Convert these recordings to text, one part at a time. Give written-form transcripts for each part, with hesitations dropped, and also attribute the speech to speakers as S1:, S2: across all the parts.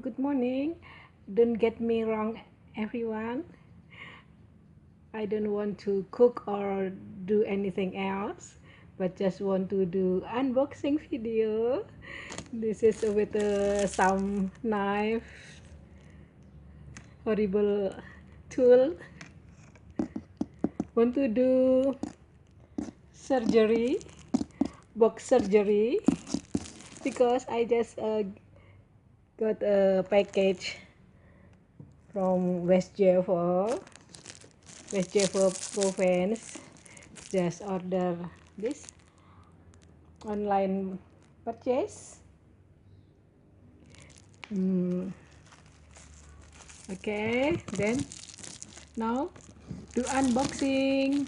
S1: Good morning. Don't get me wrong, everyone. I don't want to cook or do anything else, but just want to do unboxing video. This is with some knife, horrible tool. Want to do surgery, box surgery, because I just got a package from West Java province. Just order this online purchase. Okay, then now do unboxing.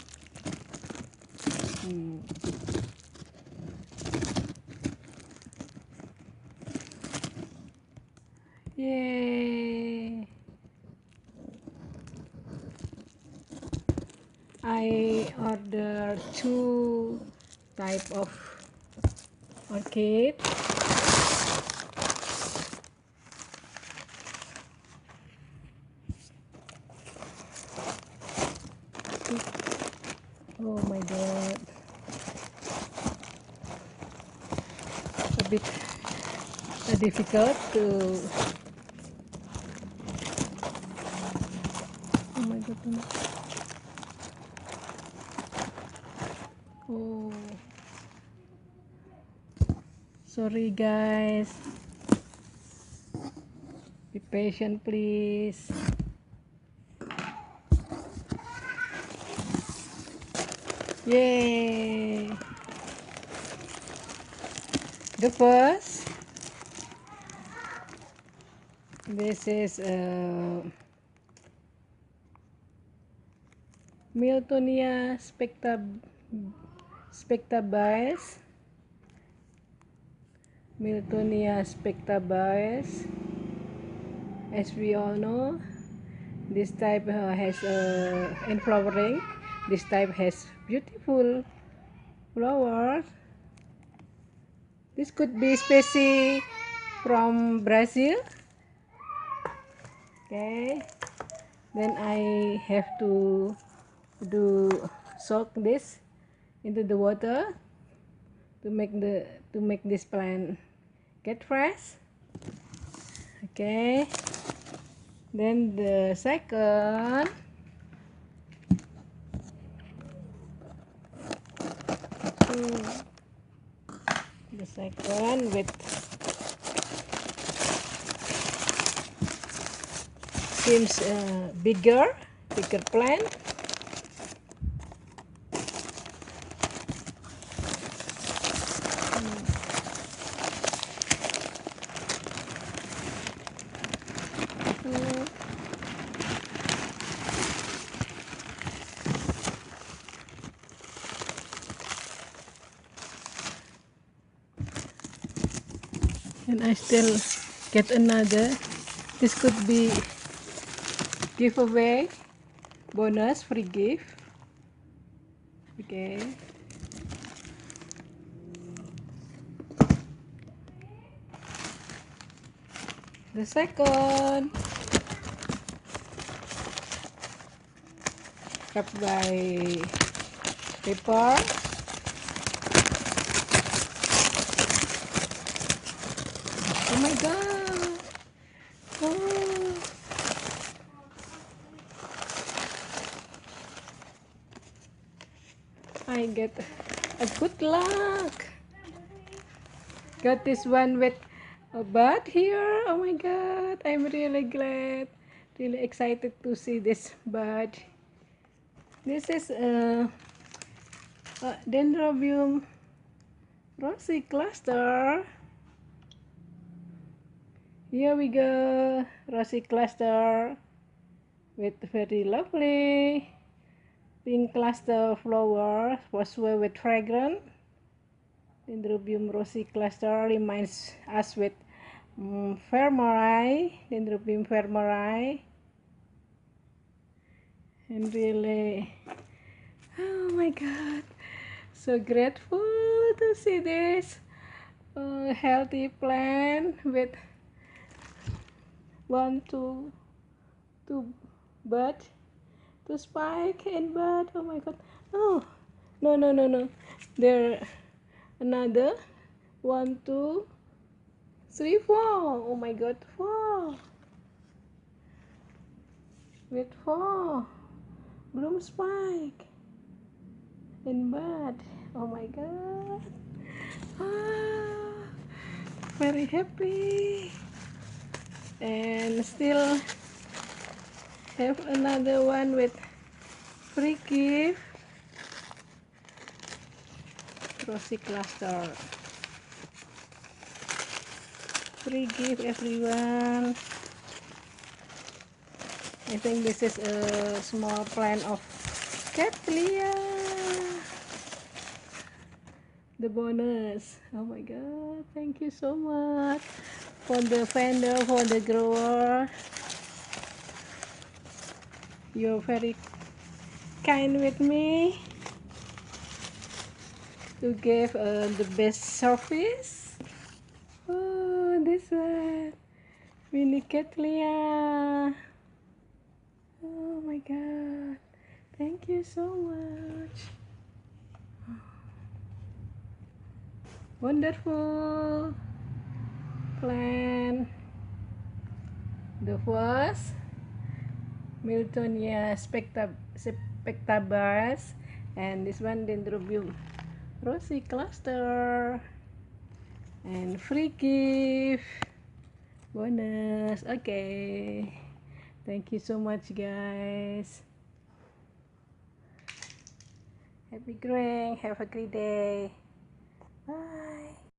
S1: Yay! I ordered two type of orchid. Oh my god, a bit difficult to. Oh my goodness. Oh, sorry guys, be patient please. Yay! The first, this is Miltonia spectabilis. Miltonia spectabilis. As we all know, this type has in flowering. This type has beautiful flowers. This could be species from Brazil. Okay, then I have to soak this into the water to make this plant get fresh. Okay, then the second, with seems bigger plant. And I still get another. This could be giveaway, bonus, free gift. Okay. The second, wrapped by paper. Oh my god! Oh. I get a good luck. Got this one with a bud here. Oh my god! I'm really glad, really excited to see this bud. This is a Dendrobium Rosy cluster. Here we go, rosy cluster with very lovely pink cluster flower was with fragrant. Dendrobium Rosy cluster reminds us with Dendrobium fermeri, and really, oh my god, so grateful to see this healthy plant with one, two bud, two spike and bud. Oh my god. Oh, no, no, no, no. There another one, two, three, four. Oh my god, four. With four bloom spike and bud. Oh my god. Ah, very happy. And still have another one with free gift. Rosy cluster. Free gift everyone. I think this is a small plant of Cattleya. The bonus. Oh my god, thank you so much for the vendor, for the grower. You're very kind with me to give the best service. Oh, this one. Mini Cattleya. Oh my god. Thank you so much. Wonderful plant. The first Miltonia spectabilis, and this one Dendrobium Rosy cluster, and free gift bonus. Okay, thank you so much guys. Happy growing, have a great day. Bye.